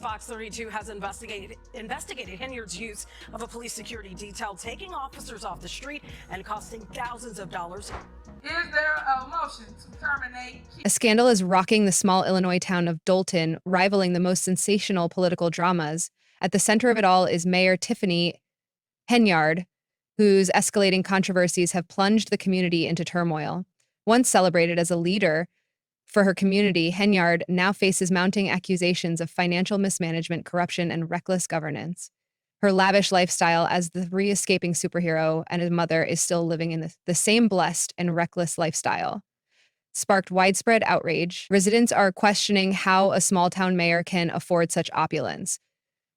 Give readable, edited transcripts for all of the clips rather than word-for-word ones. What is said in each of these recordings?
Fox 32 has investigated Henyard's use of a police security detail, taking officers off the street and costing thousands of dollars. Is there a motion to terminate? A scandal is rocking the small Illinois town of Dolton, rivaling the most sensational political dramas. At the center of it all is Mayor Tiffany Henyard, whose escalating controversies have plunged the community into turmoil. Once celebrated as a leader for her community, Henyard now faces mounting accusations of financial mismanagement, corruption, and reckless governance. Her lavish lifestyle as the re-escaping superhero and his mother is still living in the same blessed and reckless lifestyle sparked widespread outrage. Residents are questioning how a small-town mayor can afford such opulence,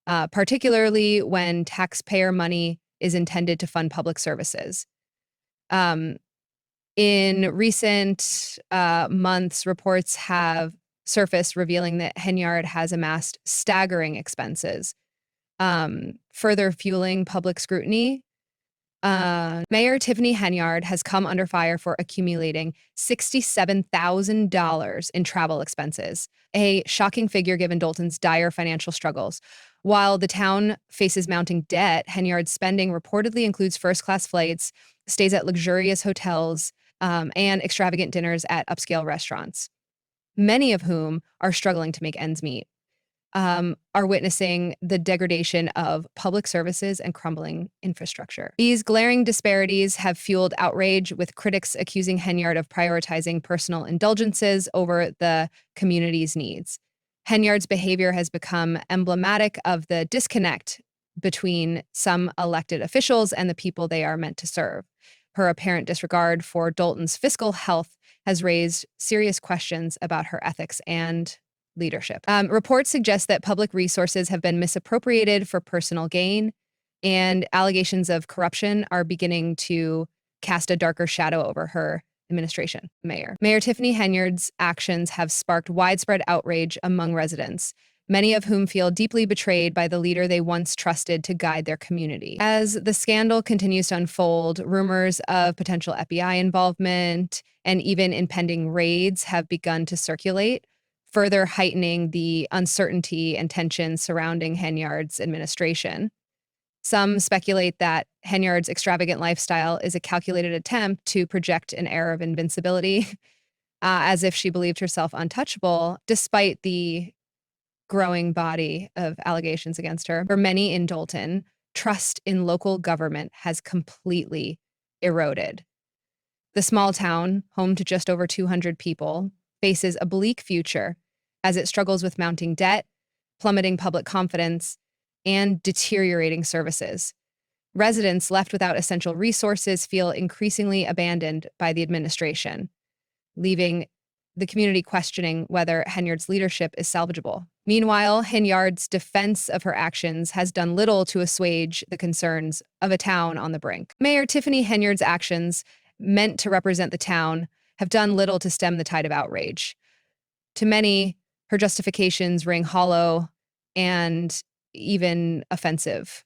particularly when taxpayer money is intended to fund public services. In recent months, reports have surfaced revealing that Henyard has amassed staggering expenses, further fueling public scrutiny. Mayor Tiffany Henyard has come under fire for accumulating $67,000 in travel expenses, a shocking figure given Dolton's dire financial struggles. While the town faces mounting debt, Henyard's spending reportedly includes first-class flights, stays at luxurious hotels, and extravagant dinners at upscale restaurants, many of whom are struggling to make ends meet. Are witnessing the degradation of public services and crumbling infrastructure. These glaring disparities have fueled outrage, with critics accusing Henyard of prioritizing personal indulgences over the community's needs. Henyard's behavior has become emblematic of the disconnect between some elected officials and the people they are meant to serve. Her apparent disregard for Dolton's fiscal health has raised serious questions about her ethics and leadership. Reports suggest that public resources have been misappropriated for personal gain, and allegations of corruption are beginning to cast a darker shadow over her administration. Mayor Tiffany Henyard's actions have sparked widespread outrage among residents, many of whom feel deeply betrayed by the leader they once trusted to guide their community. As the scandal continues to unfold, rumors of potential FBI involvement and even impending raids have begun to circulate, further heightening the uncertainty and tension surrounding Henyard's administration. Some speculate that Henyard's extravagant lifestyle is a calculated attempt to project an air of invincibility, as if she believed herself untouchable, despite the growing body of allegations against her. For many in Dolton, trust in local government has completely eroded. The small town, home to just over 200 people, faces a bleak future as it struggles with mounting debt, plummeting public confidence, and deteriorating services. Residents left without essential resources feel increasingly abandoned by the administration, leaving the community questioning whether Henyard's leadership is salvageable. Meanwhile, Henyard's defense of her actions has done little to assuage the concerns of a town on the brink. Mayor Tiffany Henyard's actions, meant to represent the town, have done little to stem the tide of outrage. To many, her justifications ring hollow and even offensive,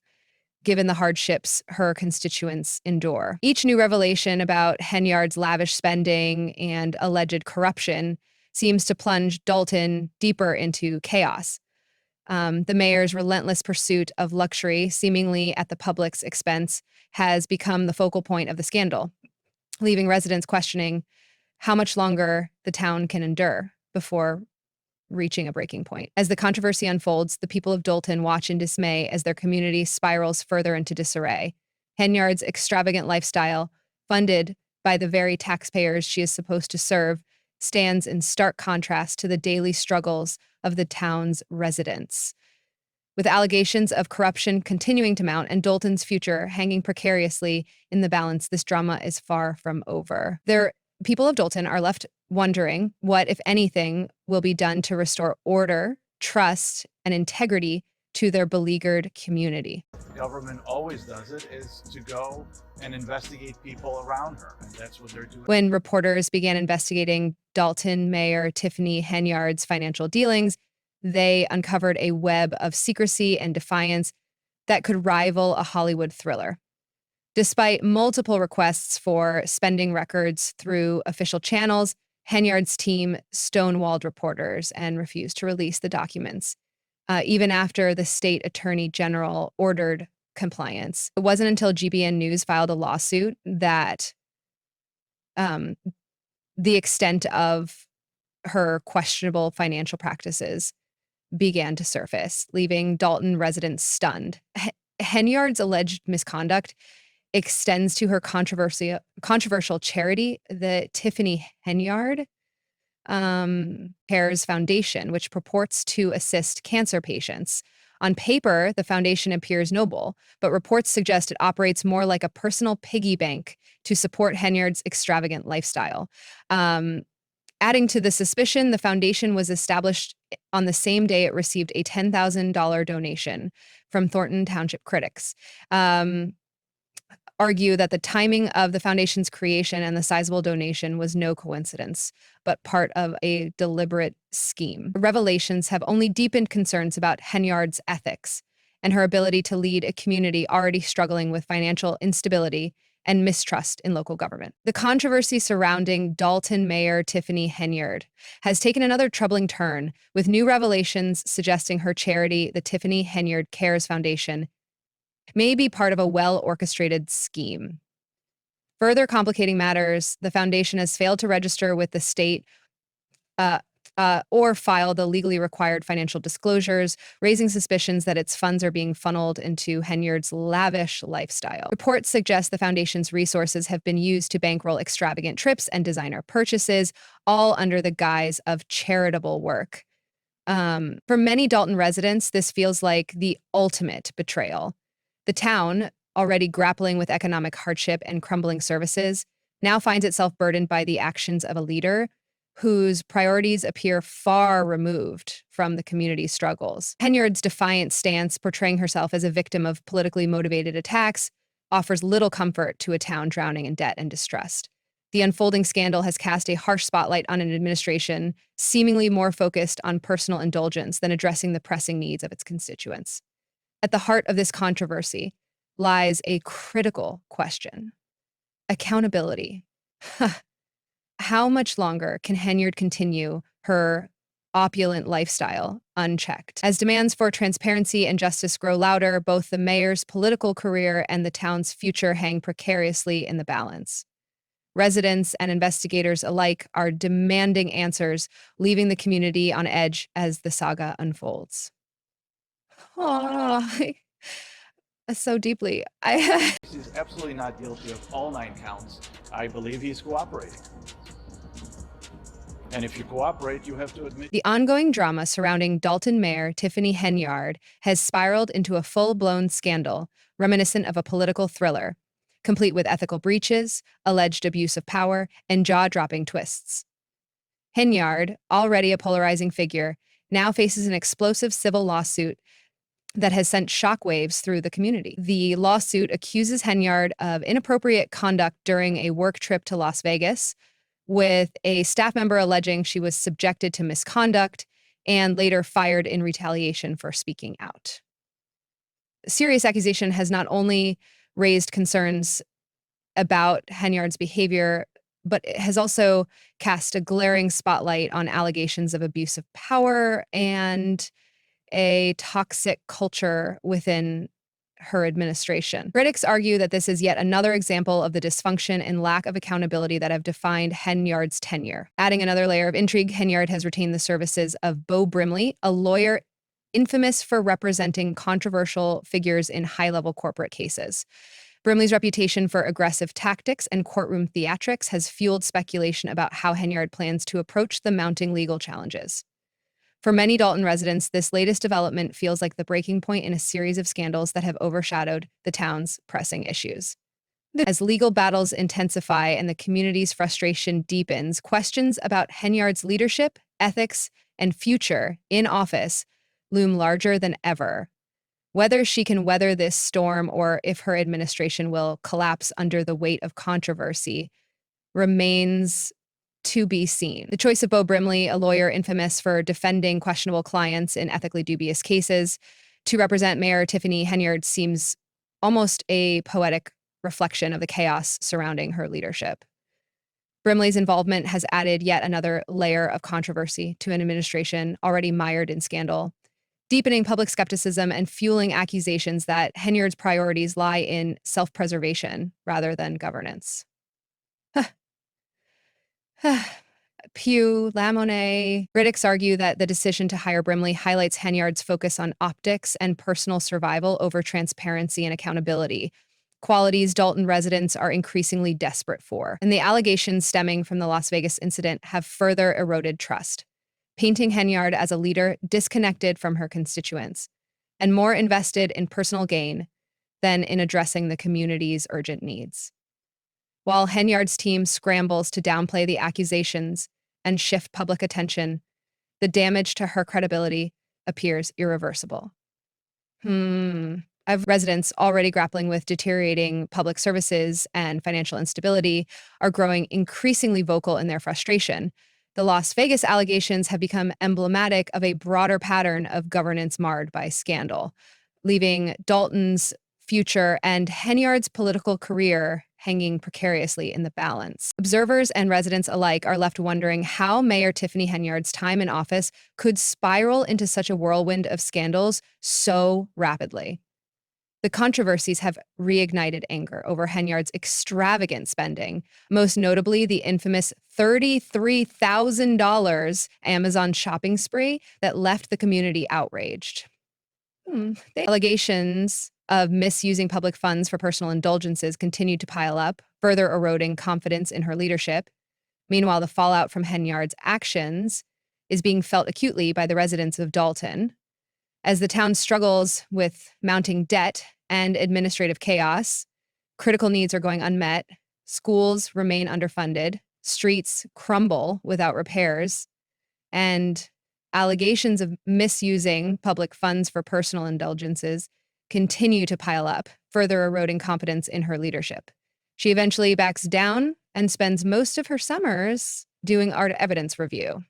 given the hardships her constituents endure. Each new revelation about Henyard's lavish spending and alleged corruption seems to plunge Dolton deeper into chaos. The mayor's relentless pursuit of luxury, seemingly at the public's expense, has become the focal point of the scandal, leaving residents questioning how much longer the town can endure before reaching a breaking point. As the controversy unfolds, the people of Dolton watch in dismay as their community spirals further into disarray. Henyard's extravagant lifestyle, funded by the very taxpayers she is supposed to serve, stands in stark contrast to the daily struggles of the town's residents. With allegations of corruption continuing to mount and Dolton's future hanging precariously in the balance, this drama is far from over. People of Dolton are left wondering what, if anything, will be done to restore order, trust, and integrity to their beleaguered community. Government always does it, is to go and investigate people around her, and that's what they're doing. When reporters began investigating Dolton Mayor Tiffany Henyard's financial dealings, they uncovered a web of secrecy and defiance that could rival a Hollywood thriller. Despite multiple requests for spending records through official channels, Henyard's team stonewalled reporters and refused to release the documents. even after the state attorney general ordered compliance. It wasn't until GBN News filed a lawsuit that um, the extent of her questionable financial practices began to surface, leaving Dalton residents stunned. Henyard's alleged misconduct extends to her controversial charity, the Tiffany Henyard Cares Foundation, which purports to assist cancer patients. On paper, the foundation appears noble, but reports suggest it operates more like a personal piggy bank to support Henyard's extravagant lifestyle. Adding to the suspicion, the foundation was established on the same day it received a $10,000 donation from Thornton Township critics. Argue that the timing of the foundation's creation and the sizable donation was no coincidence, but part of a deliberate scheme. Revelations have only deepened concerns about Henyard's ethics and her ability to lead a community already struggling with financial instability and mistrust in local government. The controversy surrounding Dalton Mayor Tiffany Henyard has taken another troubling turn, with new revelations suggesting her charity, the Tiffany Henyard Cares Foundation, may be part of a well-orchestrated scheme. Further complicating matters, the foundation has failed to register with the state or file the legally required financial disclosures, raising suspicions that its funds are being funneled into Henyard's lavish lifestyle. Reports suggest the foundation's resources have been used to bankroll extravagant trips and designer purchases, all under the guise of charitable work. For many Dalton residents, this feels like the ultimate betrayal. The town, already grappling with economic hardship and crumbling services, now finds itself burdened by the actions of a leader whose priorities appear far removed from the community's struggles. Henyard's defiant stance, portraying herself as a victim of politically motivated attacks, offers little comfort to a town drowning in debt and distrust. The unfolding scandal has cast a harsh spotlight on an administration seemingly more focused on personal indulgence than addressing the pressing needs of its constituents. At the heart of this controversy lies a critical question: accountability. How much longer can Henyard continue her opulent lifestyle unchecked? As demands for transparency and justice grow louder, both the mayor's political career and the town's future hang precariously in the balance. Residents and investigators alike are demanding answers, leaving the community on edge as the saga unfolds. Oh, so deeply. He's absolutely not guilty of all 9 counts. I believe he's cooperating. And if you cooperate, you have to admit. The ongoing drama surrounding Dalton Mayor Tiffany Henyard has spiraled into a full-blown scandal, reminiscent of a political thriller, complete with ethical breaches, alleged abuse of power, and jaw-dropping twists. Henyard, already a polarizing figure, now faces an explosive civil lawsuit that has sent shockwaves through the community. The lawsuit accuses Henyard of inappropriate conduct during a work trip to Las Vegas, with a staff member alleging she was subjected to misconduct and later fired in retaliation for speaking out. The serious accusation has not only raised concerns about Henyard's behavior, but it has also cast a glaring spotlight on allegations of abuse of power and a toxic culture within her administration. Critics argue that this is yet another example of the dysfunction and lack of accountability that have defined Henyard's tenure. Adding another layer of intrigue, Henyard has retained the services of Beau Brimley, a lawyer infamous for representing controversial figures in high-level corporate cases. Brimley's reputation for aggressive tactics and courtroom theatrics has fueled speculation about how Henyard plans to approach the mounting legal challenges. For many Dalton residents, this latest development feels like the breaking point in a series of scandals that have overshadowed the town's pressing issues. As legal battles intensify and the community's frustration deepens, questions about Henyard's leadership, ethics, and future in office loom larger than ever. Whether she can weather this storm or if her administration will collapse under the weight of controversy remains to be seen. The choice of Beau Brimley, a lawyer infamous for defending questionable clients in ethically dubious cases, to represent Mayor Tiffany Henyard seems almost a poetic reflection of the chaos surrounding her leadership. Brimley's involvement has added yet another layer of controversy to an administration already mired in scandal. deepening public skepticism and fueling accusations that Henyard's priorities lie in self-preservation rather than governance. Pew, Lamonnais. Critics argue that the decision to hire Brimley highlights Henyard's focus on optics and personal survival over transparency and accountability, qualities Dalton residents are increasingly desperate for. And the allegations stemming from the Las Vegas incident have further eroded trust, painting Henyard as a leader disconnected from her constituents and more invested in personal gain than in addressing the community's urgent needs. While Henyard's team scrambles to downplay the accusations and shift public attention, the damage to her credibility appears irreversible. Residents already grappling with deteriorating public services and financial instability are growing increasingly vocal in their frustration. The Las Vegas allegations have become emblematic of a broader pattern of governance marred by scandal, leaving Dalton's future and Henyard's political career hanging precariously in the balance. Observers and residents alike are left wondering how Mayor Tiffany Henyard's time in office could spiral into such a whirlwind of scandals so rapidly. The controversies have reignited anger over Henyard's extravagant spending, most notably the infamous $33,000 Amazon shopping spree that left the community outraged. The allegations of misusing public funds for personal indulgences continued to pile up, further eroding confidence in her leadership. Meanwhile, the fallout from Henyard's actions is being felt acutely by the residents of Dalton. As the town struggles with mounting debt and administrative chaos, critical needs are going unmet, schools remain underfunded, streets crumble without repairs, and allegations of misusing public funds for personal indulgences continue to pile up, further eroding confidence in her leadership. She eventually backs down and spends most of her summers doing art evidence review.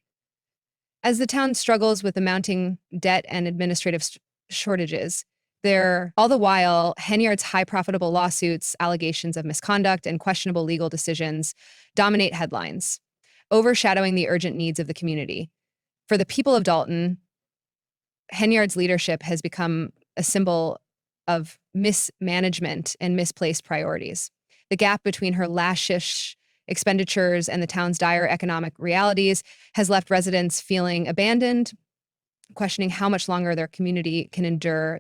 As the town struggles with the mounting debt and administrative shortages, all the while, Henyard's high profitable lawsuits, allegations of misconduct, and questionable legal decisions dominate headlines, overshadowing the urgent needs of the community. For the people of Dalton, Henyard's leadership has become a symbol of mismanagement and misplaced priorities. The gap between her lavish expenditures and the town's dire economic realities has left residents feeling abandoned, questioning how much longer their community can endure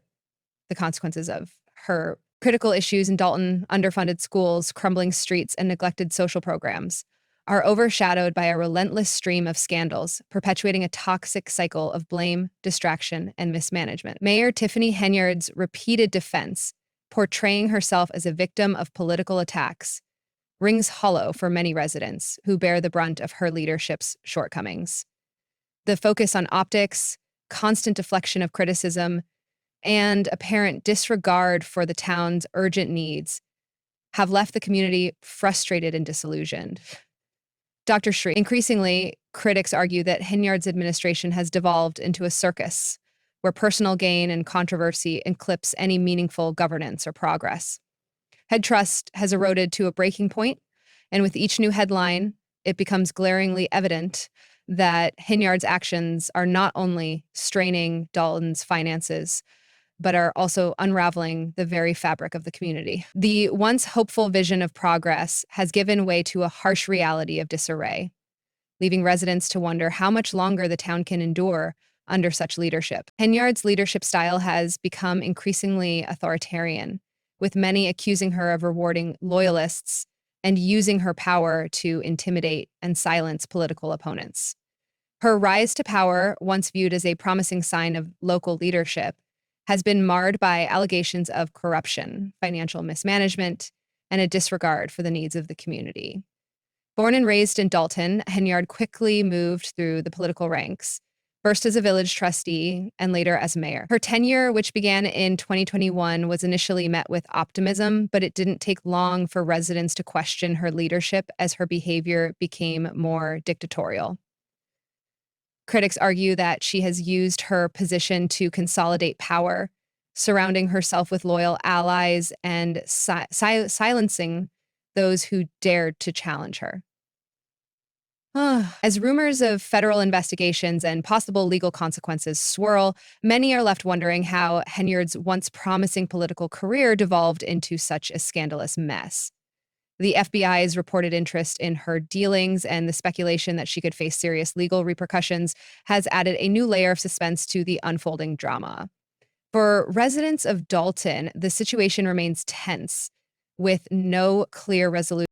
the consequences of her. Critical issues in Dalton, underfunded schools, crumbling streets, and neglected social programs are overshadowed by a relentless stream of scandals, perpetuating a toxic cycle of blame, distraction, and mismanagement. Mayor Tiffany Henyard's repeated defense, portraying herself as a victim of political attacks, rings hollow for many residents who bear the brunt of her leadership's shortcomings. The focus on optics, constant deflection of criticism, and apparent disregard for the town's urgent needs have left the community frustrated and disillusioned. Dr. Shri. Increasingly, critics argue that Henyard's administration has devolved into a circus where personal gain and controversy eclipse any meaningful governance or progress. Head trust has eroded to a breaking point, and with each new headline, it becomes glaringly evident that Henyard's actions are not only straining Dalton's finances, but are also unraveling the very fabric of the community. The once hopeful vision of progress has given way to a harsh reality of disarray, leaving residents to wonder how much longer the town can endure under such leadership. Henyard's leadership style has become increasingly authoritarian, with many accusing her of rewarding loyalists and using her power to intimidate and silence political opponents. Her rise to power, once viewed as a promising sign of local leadership, has been marred by allegations of corruption, financial mismanagement, and a disregard for the needs of the community. Born and raised in Dalton, Henyard quickly moved through the political ranks, first as a village trustee and later as mayor. Her tenure, which began in 2021, was initially met with optimism, but it didn't take long for residents to question her leadership as her behavior became more dictatorial. Critics argue that she has used her position to consolidate power, surrounding herself with loyal allies and silencing those who dared to challenge her. As rumors of federal investigations and possible legal consequences swirl, many are left wondering how Henyard's once promising political career devolved into such a scandalous mess. The FBI's reported interest in her dealings and the speculation that she could face serious legal repercussions has added a new layer of suspense to the unfolding drama. For residents of Dalton, the situation remains tense, with no clear resolution.